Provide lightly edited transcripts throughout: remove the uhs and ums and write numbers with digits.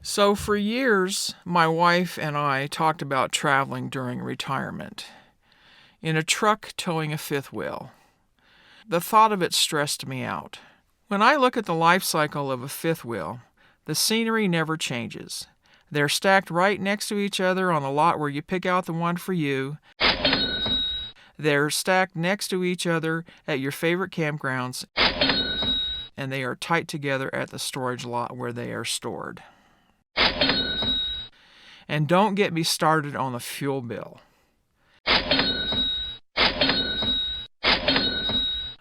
So for years, my wife and I talked about traveling during retirement in a truck towing a fifth wheel. The thought of it stressed me out. When I look at the life cycle of a fifth wheel, the scenery never changes. They're stacked right next to each other on the lot where you pick out the one for you. They're stacked next to each other at your favorite campgrounds, and they are tight together at the storage lot where they are stored. And don't get me started on the fuel bill.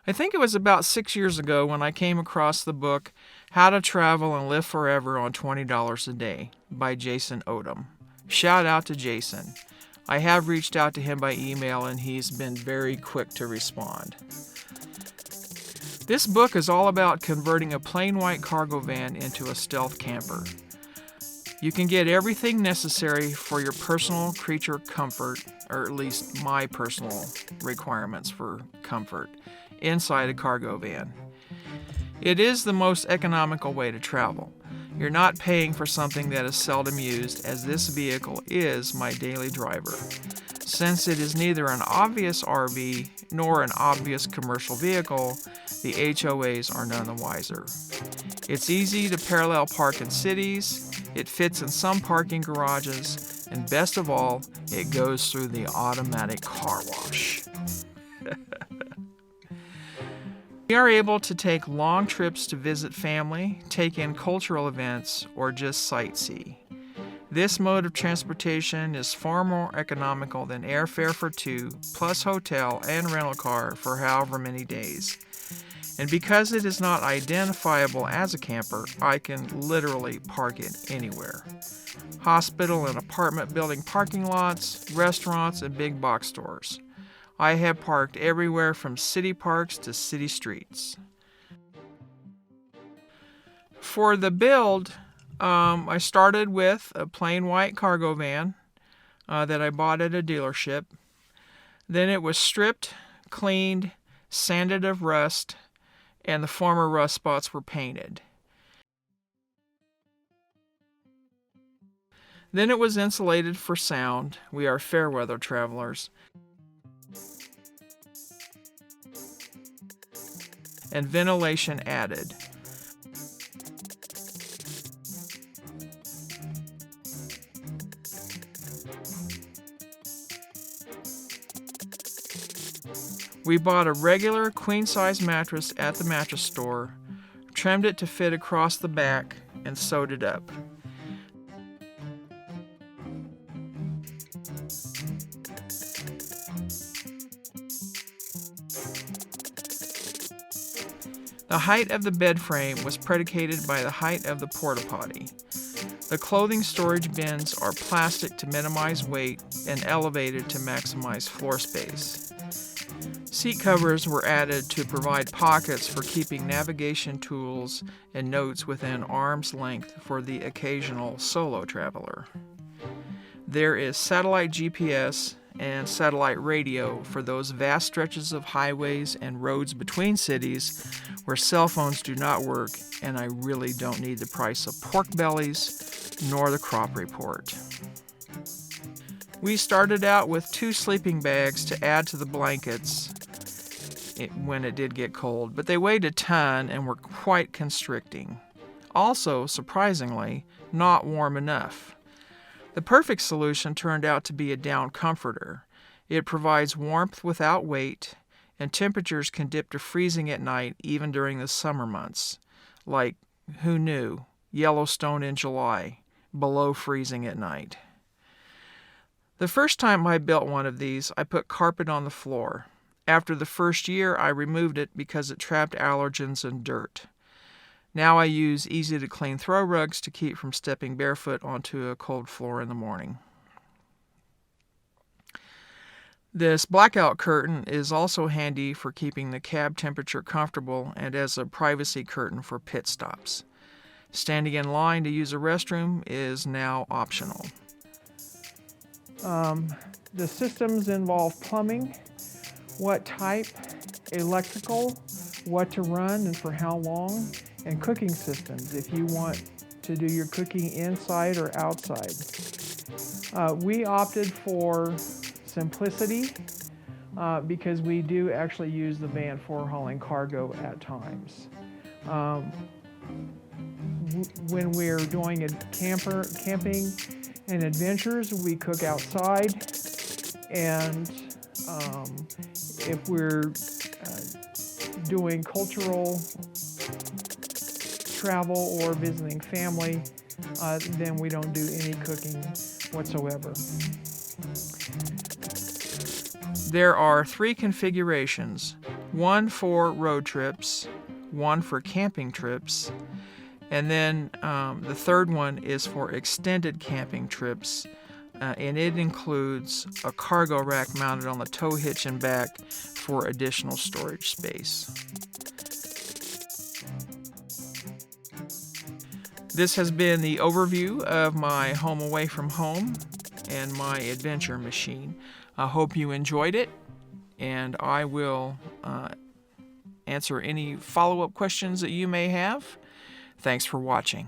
I think it was about 6 years ago when I came across the book How to Travel and Live Forever on $20 a Day by Jason Odom. Shout out to Jason. I have reached out to him by email and he's been very quick to respond. This book is all about converting a plain white cargo van into a stealth camper. You can get everything necessary for your personal creature comfort, or at least my personal requirements for comfort, inside a cargo van. It is the most economical way to travel. You're not paying for something that is seldom used, as this vehicle is my daily driver. Since it is neither an obvious RV nor an obvious commercial vehicle, the HOAs are none the wiser. It's easy to parallel park in cities, it fits in some parking garages, and best of all, it goes through the automatic car wash. We are able to take long trips to visit family, take in cultural events, or just sightsee. This mode of transportation is far more economical than airfare for two, plus hotel and rental car for however many days. And because it is not identifiable as a camper, I can literally park it anywhere. Hospital and apartment building parking lots, restaurants, and big box stores. I have parked everywhere from city parks to city streets. For the build, I started with a plain white cargo van that I bought at a dealership. Then it was stripped, cleaned, sanded of rust, and the former rust spots were painted. Then it was insulated for sound. We are fair weather travelers. And ventilation added. We bought a regular queen-size mattress at the mattress store, trimmed it to fit across the back, and sewed it up. The height of the bed frame was predicated by the height of the porta potty. The clothing storage bins are plastic to minimize weight and elevated to maximize floor space. Seat covers were added to provide pockets for keeping navigation tools and notes within arm's length for the occasional solo traveler. There is satellite GPS and satellite radio for those vast stretches of highways and roads between cities where cell phones do not work, and I really don't need the price of pork bellies nor the crop report. We started out with 2 sleeping bags to add to the blankets when it did get cold, but they weighed a ton and were quite constricting. Also, surprisingly, not warm enough. The perfect solution turned out to be a down comforter. It provides warmth without weight, and temperatures can dip to freezing at night even during the summer months. Like, who knew, Yellowstone in July, below freezing at night. The first time I built one of these, I put carpet on the floor. After the first year, I removed it because it trapped allergens and dirt. Now I use easy-to-clean throw rugs to keep from stepping barefoot onto a cold floor in the morning. This blackout curtain is also handy for keeping the cab temperature comfortable and as a privacy curtain for pit stops. Standing in line to use a restroom is now optional. The systems involve plumbing, what type, electrical, what to run and for how long, and cooking systems if you want to do your cooking inside or outside. We opted for simplicity because we do actually use the van for hauling cargo at times. When we're doing camping and adventures, we cook outside, and if we're doing cultural travel or visiting family, then we don't do any cooking whatsoever. There are 3 configurations, one for road trips, one for camping trips, and then the third one is for extended camping trips, and it includes a cargo rack mounted on the tow hitch and back for additional storage space. This has been the overview of my home away from home and my adventure machine. I hope you enjoyed it, and I will answer any follow-up questions that you may have. Thanks for watching.